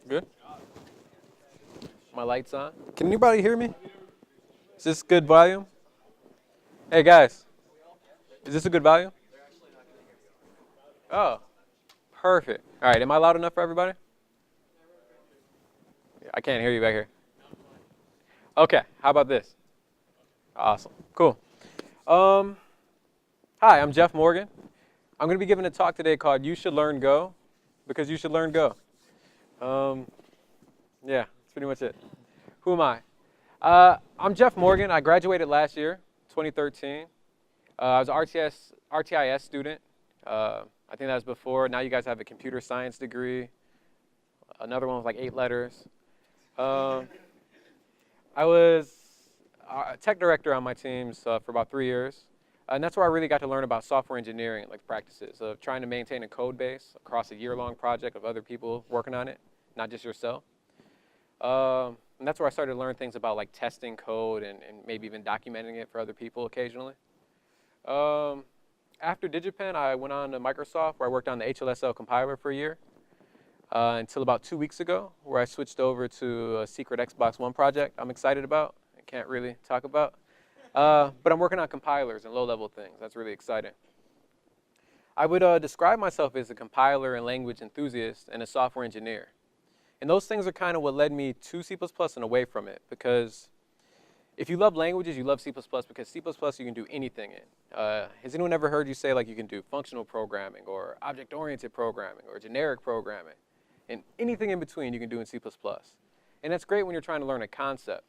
Good? My light's on. Can anybody hear me? Is this good volume? Hey guys, is this a good volume? Oh, perfect. All right, am I loud enough for everybody? Yeah, I can't hear you back here. Okay, how about this? Awesome, cool. Hi, I'm Jeff Morgan. I'm going to be giving a talk today called You Should Learn Go, because you should learn Go. Yeah, that's pretty much it. Who am I? I'm Jeff Morgan. I graduated last year, 2013. I was an RTIS student. I think that was before. Now you guys have a computer science degree. Another one with like 8 letters. I was a tech director on my teams for about 3 years. And that's where I really got to learn about software engineering, like practices of trying to maintain a code base across a year-long project of other people working on it, not just yourself. And that's where I started to learn things about like testing code and maybe even documenting it for other people occasionally. After DigiPen, I went on to Microsoft, where I worked on the HLSL Compiler for a year, until about 2 weeks ago, where I switched over to a secret Xbox One project I'm excited about. I can't really talk about. But I'm working on compilers and low-level things. That's really exciting. I would describe myself as a compiler and language enthusiast and a software engineer. And those things are kind of what led me to C++ and away from it, because if you love languages, you love C++ because C++ you can do anything in. Has anyone ever heard you say like you can do functional programming or object-oriented programming or generic programming? And anything in between you can do in C++. And that's great when you're trying to learn a concept.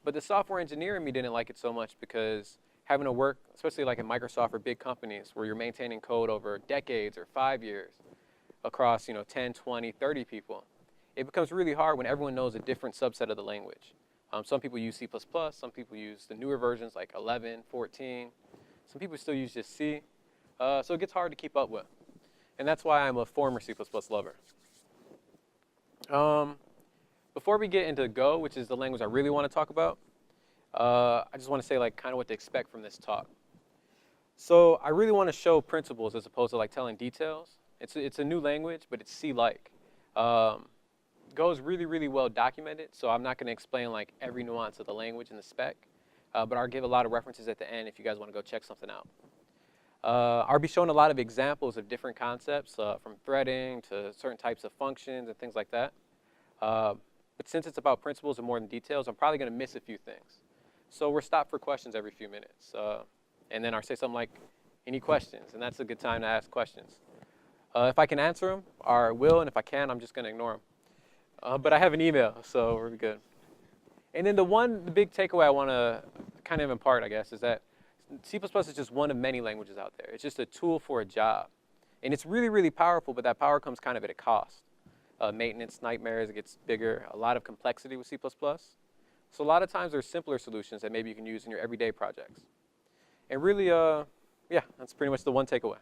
But the software engineer in me didn't like it so much because having to work, especially like at Microsoft or big companies where you're maintaining code over decades or 5 years across 10, 20, 30 people, it becomes really hard when everyone knows a different subset of the language. Some people use C++, some people use the newer versions like 11, 14. Some people still use just C. So it gets hard to keep up with. And that's why I'm a former C++ lover. Before we get into Go, which is the language I really want to talk about, I just want to say like kind of what to expect from this talk. So I really want to show principles as opposed to like telling details. It's a new language, but it's C-like. Go is really, really well documented, so I'm not going to explain like every nuance of the language in the spec, but I'll give a lot of references at the end if you guys want to go check something out. I'll be showing a lot of examples of different concepts, from threading to certain types of functions and things like that. But since it's about principles and more than details, I'm probably going to miss a few things. So we're stopped for questions every few minutes. And then I'll say something like, any questions? And that's a good time to ask questions. If I can answer them, I will, and if I can, I'm just going to ignore them. But I have an email, so we're good. And then the big takeaway I want to kind of impart, I guess, is that C++ is just one of many languages out there. It's just a tool for a job. And it's really, really powerful, but that power comes kind of at a cost. Maintenance nightmares, it gets bigger, a lot of complexity with C++. So a lot of times there's simpler solutions that maybe you can use in your everyday projects. And really, yeah, that's pretty much the one takeaway.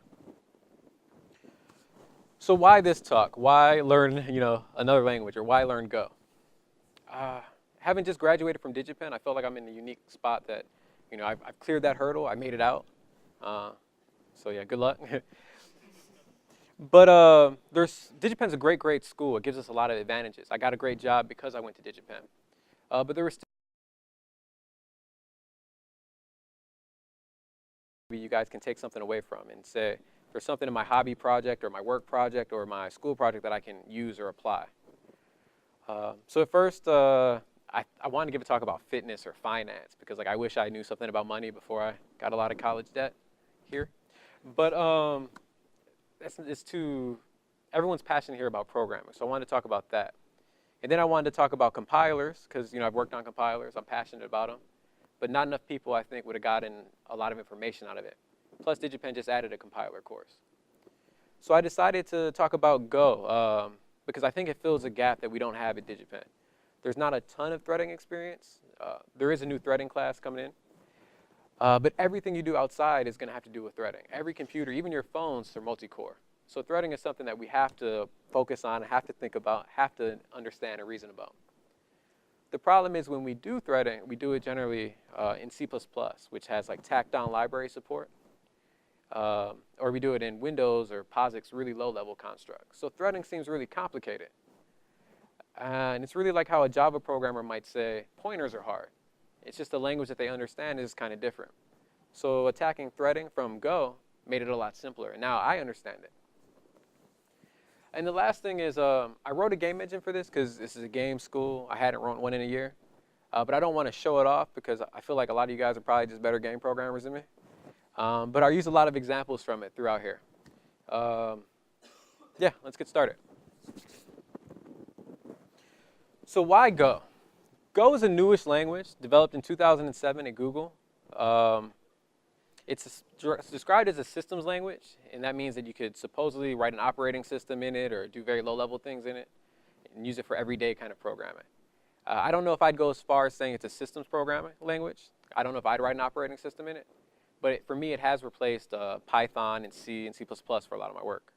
So why this talk? Why learn, another language, or why learn Go? Having just graduated from DigiPen, I felt like I'm in a unique spot that, I've cleared that hurdle. I made it out. So yeah, good luck. But DigiPen's a great, great school. It gives us a lot of advantages. I got a great job because I went to DigiPen. But there were still you guys can take something away from and say, there's something in my hobby project or my work project or my school project that I can use or apply. So at first, I wanted to give a talk about fitness or finance because I wish I knew something about money before I got a lot of college debt here. But everyone's passionate here about programming, so I wanted to talk about that. And then I wanted to talk about compilers because I've worked on compilers, I'm passionate about them. But not enough people, I think, would have gotten a lot of information out of it. Plus, DigiPen just added a compiler course. So I decided to talk about Go because I think it fills a gap that we don't have at DigiPen. There's not a ton of threading experience. There is a new threading class coming in. But everything you do outside is going to have to do with threading. Every computer, even your phones, are multi-core. So threading is something that we have to focus on, have to think about, have to understand and reason about. The problem is when we do threading, we do it generally in C++, which has like tacked-on library support. Or we do it in Windows or POSIX, really low-level constructs. So threading seems really complicated. And it's really like how a Java programmer might say, pointers are hard. It's just the language that they understand is kind of different. So attacking threading from Go made it a lot simpler. And now I understand it. And the last thing is I wrote a game engine for this because this is a game school. I hadn't written one in a year. But I don't want to show it off because I feel like a lot of you guys are probably just better game programmers than me. But I use a lot of examples from it throughout here. Yeah, let's get started. So why Go? Go is a newish language developed in 2007 at Google. It's described as a systems language, and that means that you could supposedly write an operating system in it or do very low-level things in it and use it for everyday kind of programming. I don't know if I'd go as far as saying it's a systems programming language. I don't know if I'd write an operating system in it. But for me, it has replaced Python and C and C++ for a lot of my work.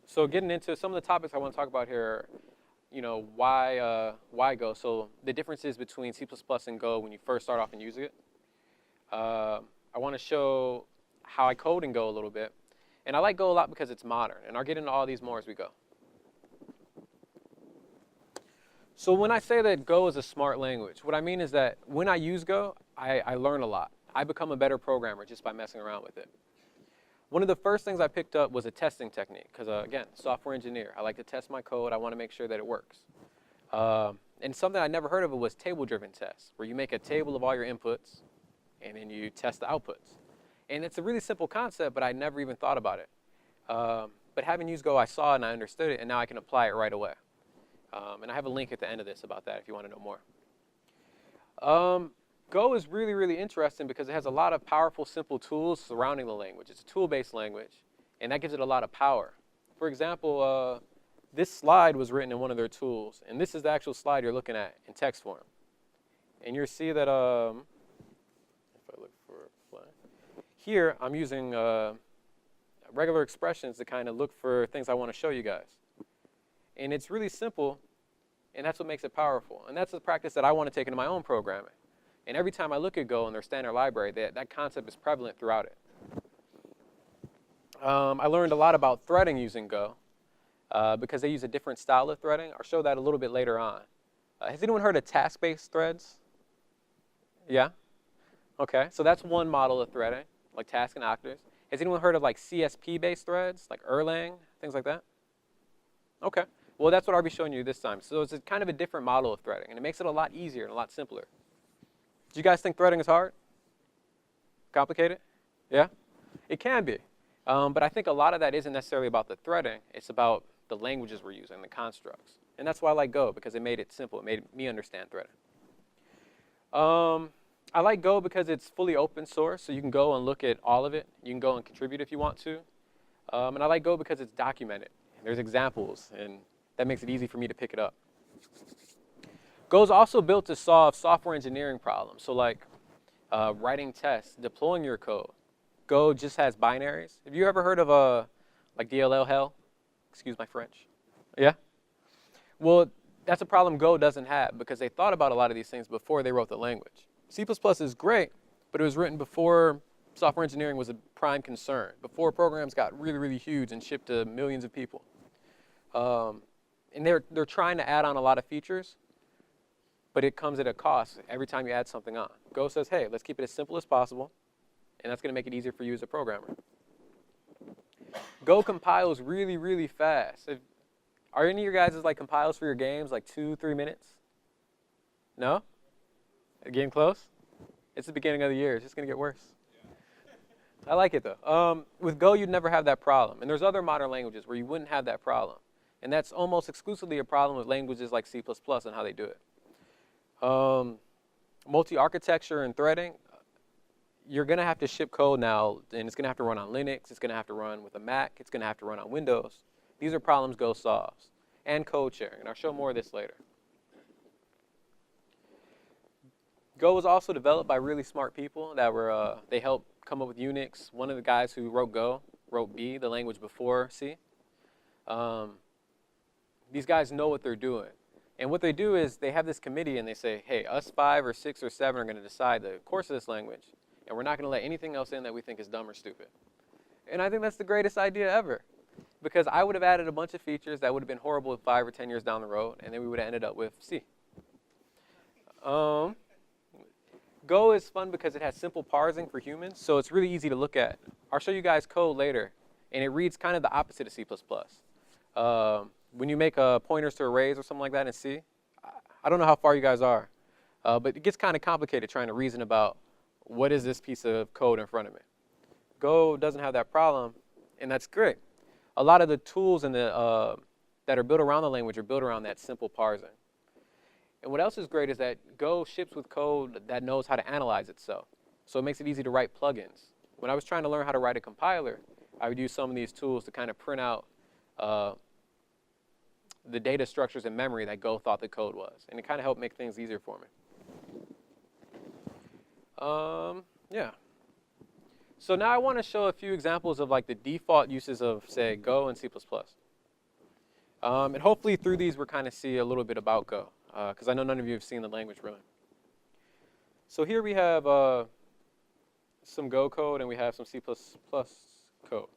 So getting into some of the topics I want to talk about here, why Go? So the differences between C++ and Go when you first start off and using it. I want to show how I code in Go a little bit. And I like Go a lot because it's modern. And I'll get into all these more as we go. So when I say that Go is a smart language, what I mean is that when I use Go, I learn a lot. I become a better programmer just by messing around with it. One of the first things I picked up was a testing technique because, again, software engineer. I like to test my code. I want to make sure that it works. And something I never heard of was table-driven tests, where you make a table of all your inputs, and then you test the outputs. And it's a really simple concept, but I never even thought about it. But having used Go, I saw it and I understood it, and now I can apply it right away. And I have a link at the end of this about that if you want to know more. Go is really, really interesting because it has a lot of powerful, simple tools surrounding the language. It's a tool-based language, and that gives it a lot of power. For example, this slide was written in one of their tools, and this is the actual slide you're looking at in text form. And you'll see that, if I look for play, here I'm using regular expressions to kind of look for things I want to show you guys. And it's really simple, and that's what makes it powerful. And that's the practice that I want to take into my own programming. And every time I look at Go in their standard library, that concept is prevalent throughout it. I learned a lot about threading using Go because they use a different style of threading. I'll show that a little bit later on. Has anyone heard of task-based threads? Yeah? Okay, so that's one model of threading, like task and octaves. Has anyone heard of like CSP-based threads, like Erlang, things like that? Okay, well that's what I'll be showing you this time. So it's kind of a different model of threading, and it makes it a lot easier and a lot simpler. Do you guys think threading is hard? Complicated? Yeah? It can be. But I think a lot of that isn't necessarily about the threading. It's about the languages we're using, the constructs. And that's why I like Go, because it made it simple. It made me understand threading. I like Go because it's fully open source, so you can go and look at all of it. You can go and contribute if you want to. And I like Go because it's documented. There's examples, and that makes it easy for me to pick it up. Go is also built to solve software engineering problems. So like writing tests, deploying your code. Go just has binaries. Have you ever heard of like DLL hell? Excuse my French. Yeah? Well, that's a problem Go doesn't have because they thought about a lot of these things before they wrote the language. C++ is great, but it was written before software engineering was a prime concern, before programs got really, really huge and shipped to millions of people. And they're trying to add on a lot of features, but it comes at a cost every time you add something on. Go says, hey, let's keep it as simple as possible, and that's going to make it easier for you as a programmer. Go compiles really, really fast. Are any of your guys like compiles for your games like 2-3 minutes? No? Getting close? It's the beginning of the year. It's just going to get worse. I like it, though. With Go, you'd never have that problem. And there's other modern languages where you wouldn't have that problem. And that's almost exclusively a problem with languages like C++ and how they do it. Multi-architecture and threading, you're going to have to ship code now, and it's going to have to run on Linux. It's going to have to run with a Mac. It's going to have to run on Windows. These are problems Go solves. And code sharing, and I'll show more of this later. Go was also developed by really smart people that were, they helped come up with Unix. One of the guys who wrote Go wrote B, the language before C. These guys know what they're doing. And what they do is they have this committee and they say, hey, us 5 or 6 or 7 are going to decide the course of this language, and we're not going to let anything else in that we think is dumb or stupid. And I think that's the greatest idea ever. because I would have added a bunch of features that would have been horrible 5 or 10 years down the road, and then we would have ended up with C. Go is fun because it has simple parsing for humans, so it's really easy to look at. I'll show you guys code later, and it reads kind of the opposite of C++. When you make pointers to arrays or something like that in C, I don't know how far you guys are, but it gets kind of complicated trying to reason about what is this piece of code in front of me. Go doesn't have that problem, and that's great. A lot of the tools in the, that are built around the language are built around that simple parsing. And what else is great is that Go ships with code that knows how to analyze itself. So it makes it easy to write plugins. When I was trying to learn how to write a compiler, I would use some of these tools to kind of print out the data structures in memory that Go thought the code was. And it kind of helped make things easier for me. Yeah. So now I want to show a few examples of like the default uses of, say, Go and C++. And hopefully through these we'll kind of see a little bit about Go, because I know none of you have seen the language really. So here we have some Go code and we have some C++ code.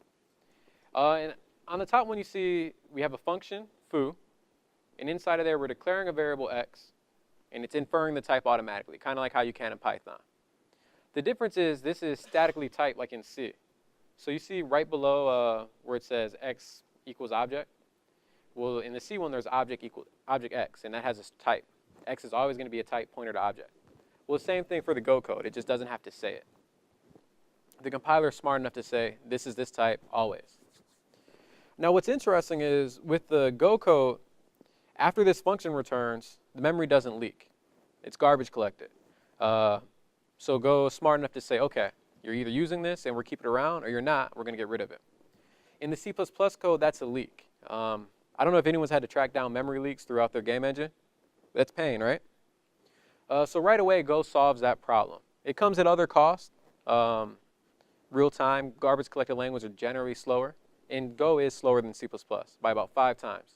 And on the top one you see we have a function, foo, and inside of there we're declaring a variable x, and it's inferring the type automatically, kind of like how you can in Python. The difference is this is statically typed like in C. So you see right below where it says x equals object. Well, in the C one, there's object x, and that has a type. X is always going to be a type pointer to object. Well, the same thing for the Go code. It just doesn't have to say it. The compiler is smart enough to say, this is this type always. Now, what's interesting is with the Go code, after this function returns, the memory doesn't leak. It's garbage collected. So Go is smart enough to say, OK, you're either using this and we're keeping it around, or you're not, we're going to get rid of it. In the C++ code, that's a leak. I don't know if anyone's had to track down memory leaks throughout their game engine. That's pain, right? So right away, Go solves that problem. It comes at other costs. Real-time, garbage collected language are generally slower. And Go is slower than C++ by about 5 times.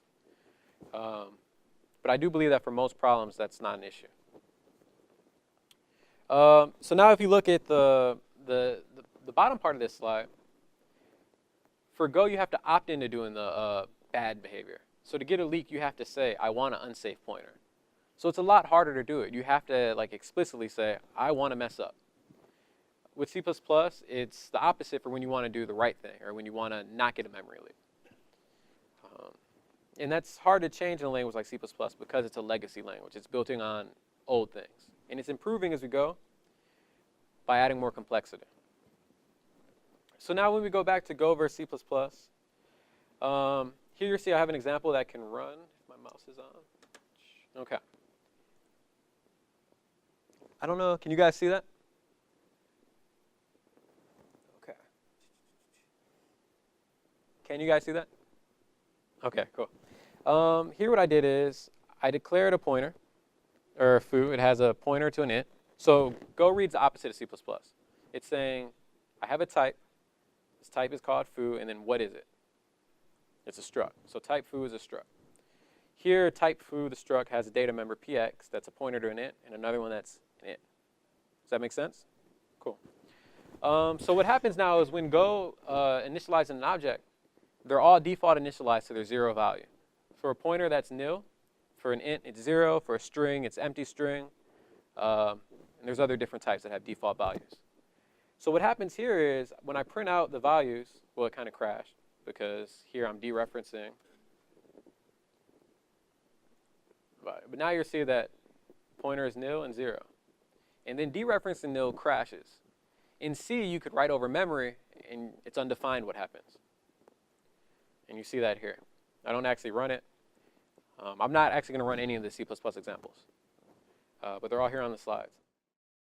But I do believe that for most problems, that's not an issue. So now if you look at the bottom part of this slide, for Go, you have to opt into doing the bad behavior. So to get a leak, you have to say, I want an unsafe pointer. So it's a lot harder to do it. You have to like explicitly say, I want to mess up. With C++, it's the opposite for when you want to do the right thing or when you want to not get a memory leak. And that's hard to change in a language like C++ because it's a legacy language. It's building on old things. And it's improving as we go by adding more complexity. So now when we go back to Go versus C++, here you see I have an example that can run if my mouse is on. OK. I don't know. Can you guys see that? OK. Can you guys see that? OK, cool. Here what I did is I declared a pointer, or foo. It has a pointer to an int. So Go reads the opposite of C++. It's saying, I have a type. This type is called foo, and then what is it? It's a struct. So type foo is a struct. Here, type foo, the struct, has a data member px that's a pointer to an int, and another one that's an int. Does that make sense? Cool. So what happens now is when Go initializes an object, they're all default initialized to their 0 value. For a pointer, that's nil. For an int, it's 0. For a string, it's empty string. And there's other different types that have default values. So what happens here is when I print out the values, well, it kind of crashed because here I'm dereferencing. But now you'll see that pointer is nil and 0. And then dereferencing nil crashes. In C, you could write over memory, and it's undefined what happens. And you see that here. I don't actually run it. I'm not actually going to run any of the C++ examples. But they're all here on the slides.